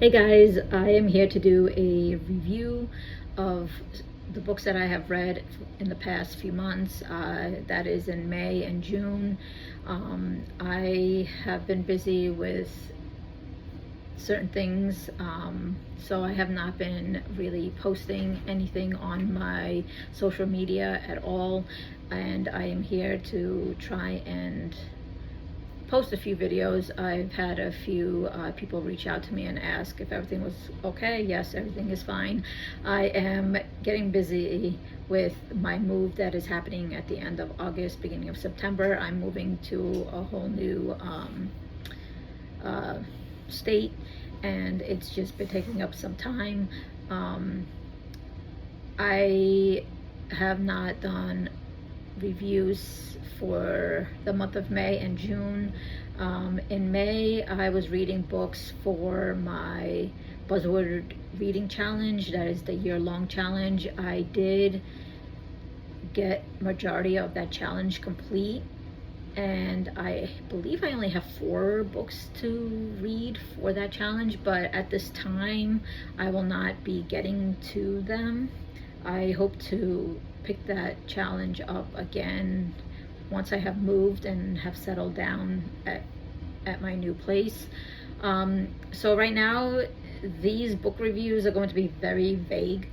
Hey guys, I am here to do a review of the books that I have read in the past few months. That is in May and June. I have been busy with certain things, so I have not been really posting anything on my social media at all, and I am here to try and post a few videos. I've had a few people reach out to me and ask if everything was okay. Yes, everything is fine. I am getting busy with my move that is happening at the end of August, beginning of September. I'm moving to a whole new state, and it's just been taking up some time. I have not done reviews for the month of May and June. In May, I was reading books for my Buzzword Reading Challenge. That is the year-long challenge. I did get majority of that challenge complete, and I believe I only have 4 books to read for that challenge, but at this time I will not be getting to them. I hope to pick that challenge up again once I have moved and have settled down at my new place. So right now, these book reviews are going to be very vague.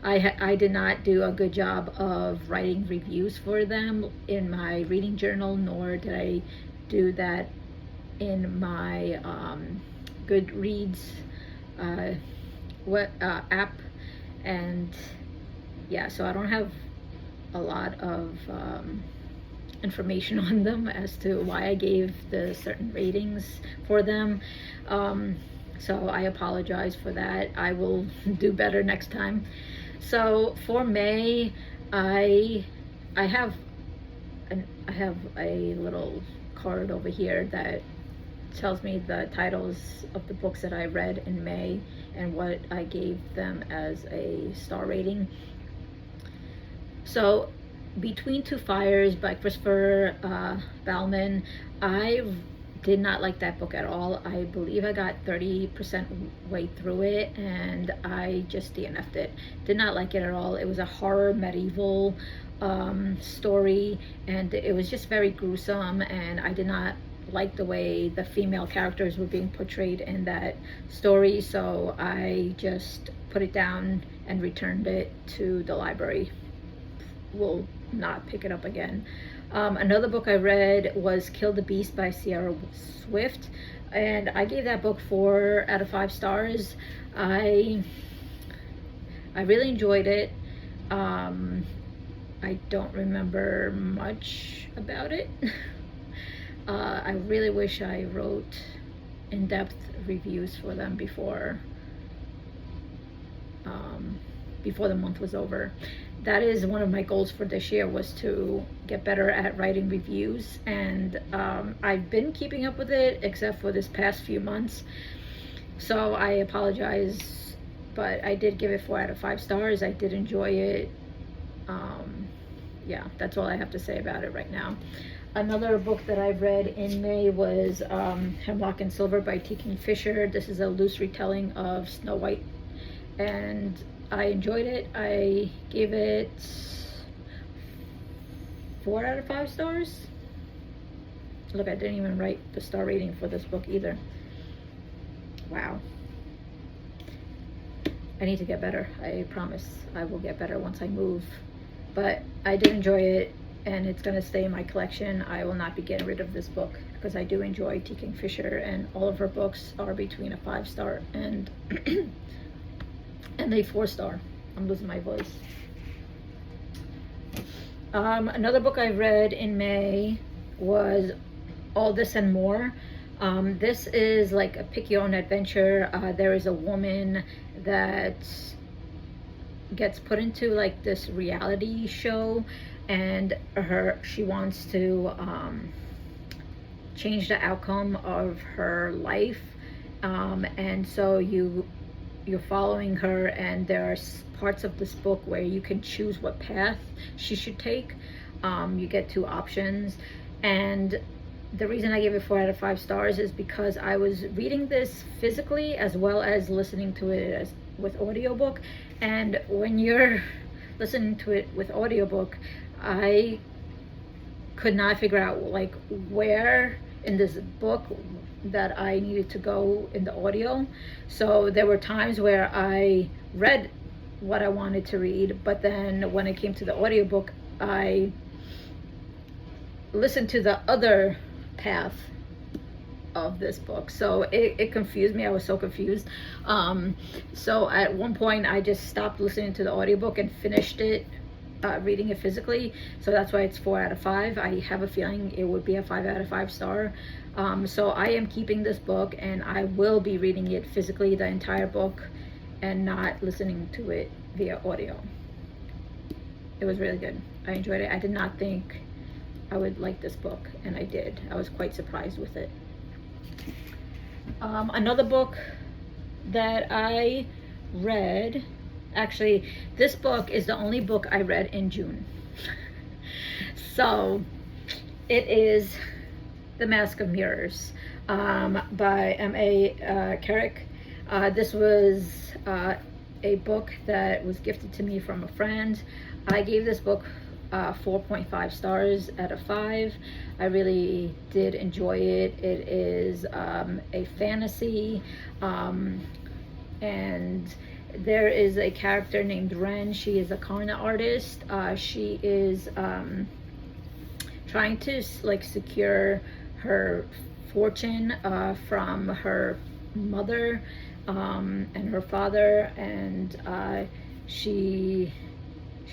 I did not do a good job of writing reviews for them in my reading journal, nor did I do that in my Goodreads app. And yeah, so I don't have a lot of information on them as to why I gave the certain ratings for them. So I apologize for that. I will do better next time. So for May, I have a little card over here that tells me the titles of the books that I read in May and what I gave them as a star rating. So Between Two Fires by Christopher Bauman, I did not like that book at all. I believe I got 30% way through it and I just DNF'd it. Did not like it at all. It was a horror medieval story, and it was just very gruesome, and I did not like the way the female characters were being portrayed in that story, so I just put it down and returned it to the library. Will not pick it up again. Another book I read was Kill the Beast by Sierra Swift, and I gave that book 4 out of 5 stars. I really enjoyed it. I don't remember much about it. I really wish I wrote in-depth reviews for them before the month was over. That is one of my goals for this year, was to get better at writing reviews, and I've been keeping up with it except for this past few months, so I apologize, but I did give it 4 out of 5 stars. I did enjoy it. Yeah, that's all I have to say about it right now. Another book that I read in May was Hemlock and Silver by T. Kingfisher. This is a loose retelling of Snow White, and I enjoyed it. I gave it 4 out of 5 stars. Look, I didn't even write the star rating for this book either. Wow. I need to get better. I promise I will get better once I move. But I did enjoy it, and it's going to stay in my collection. I will not be getting rid of this book because I do enjoy T. Kingfisher, and all of her books are between a 5-star and a 4-star. I'm losing my voice. Another book I read in May was All This and More. This is like a pick your own adventure. There is a woman that gets put into like this reality show, and she wants to change the outcome of her life, and so you're following her, and there are parts of this book where you can choose what path she should take. You get 2 options, and the reason I gave it 4 out of 5 stars is because I was reading this physically as well as listening to it as with audiobook. And when you're listening to it with audiobook, I could not figure out like where in this book that I needed to go in the audio. So there were times where I read what I wanted to read, but then when it came to the audiobook, I listened to the other path of this book. So it confused me. I was so confused. So at one point I just stopped listening to the audiobook and finished it, reading it physically. So that's why it's 4 out of 5. I have a feeling it would be a 5 out of 5 star. So I am keeping this book, and I will be reading it physically, the entire book, and not listening to it via audio. It was really good. I enjoyed it. I did not think I would like this book, and I did. I was quite surprised with it. Another book that I read, actually, this book is the only book I read in June. So it is The Mask of Mirrors by M.A. Carrick. This was a book that was gifted to me from a friend. I gave this book 4.5 stars out of 5. I really did enjoy it. It is a fantasy, and there is a character named Ren. She is a con artist. She is trying to like secure her fortune from her mother and her father, and she's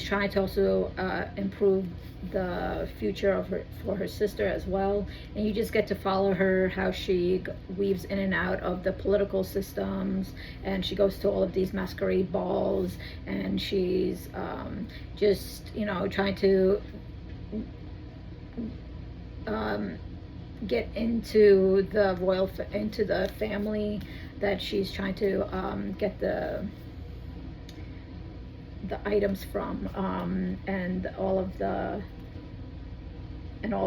trying to also improve the future for her sister as well. And you just get to follow her, how she weaves in and out of the political systems, and she goes to all of these masquerade balls, and she's just, you know, trying to get into the family that she's trying to get the items from, and all of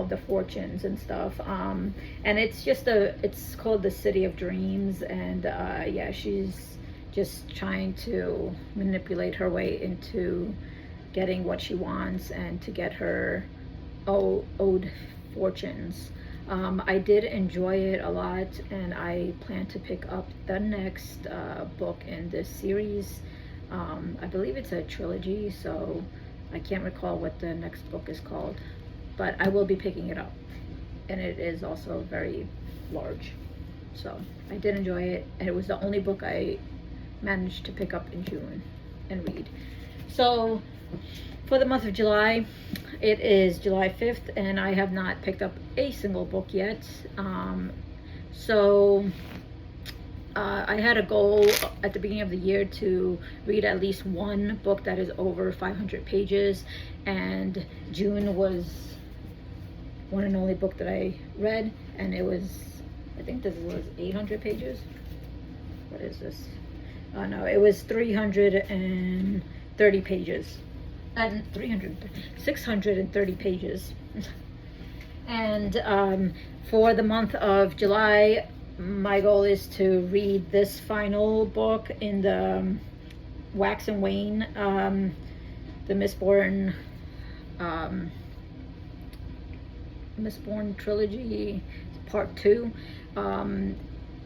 the fortunes and stuff, and it's called The City of Dreams. And yeah, she's just trying to manipulate her way into getting what she wants and to get her owed fortunes. I did enjoy it a lot, and I plan to pick up the next book in this series. I believe it's a trilogy, so I can't recall what the next book is called, but I will be picking it up, and it is also very large. So I did enjoy it, and it was the only book I managed to pick up in June and read. So for the month of July, it is July 5th, and I have not picked up a single book yet. I had a goal at the beginning of the year to read at least one book that is over 500 pages, and June was one and only book that I read, and it was, I think this was 800 pages. What is this? No, it was 330 pages. And 630 pages. And for the month of July, my goal is to read this final book in the Wax and Wayne, the Mistborn trilogy, part 2.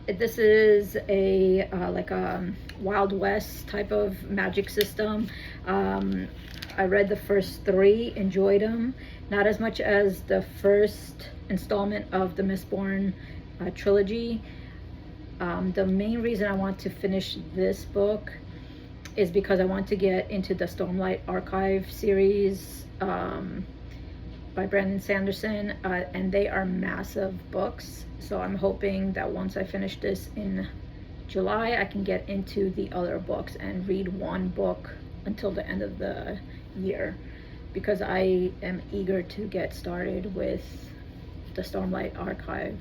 This is a like a Wild West type of magic system. I read the first 3, enjoyed them, not as much as the first installment of the Mistborn trilogy. The main reason I want to finish this book is because I want to get into the Stormlight Archive series by Brandon Sanderson, and they are massive books. So I'm hoping that once I finish this in July, I can get into the other books and read one book until the end of the year, because I am eager to get started with the Stormlight Archive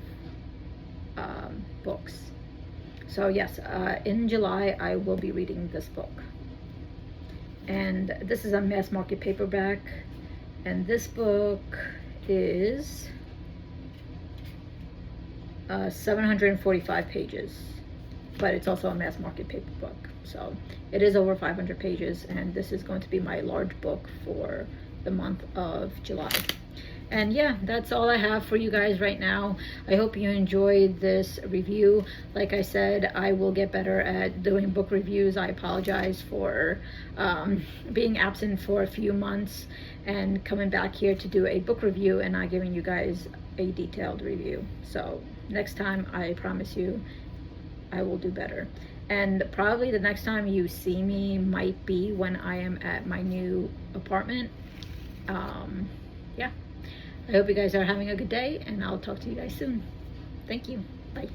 books. So yes, in July I will be reading this book, and this is a mass market paperback, and this book is 745 pages, but it's also a mass market paper book. So it is over 500 pages, and this is going to be my large book for the month of July. And yeah, that's all I have for you guys right now. I hope you enjoyed this review. Like I said, I will get better at doing book reviews. I apologize for being absent for a few months and coming back here to do a book review and not giving you guys a detailed review. So next time, I promise you, I will do better. And probably the next time you see me might be when I am at my new apartment. Yeah. I hope you guys are having a good day, and I'll talk to you guys soon. Thank you. Bye.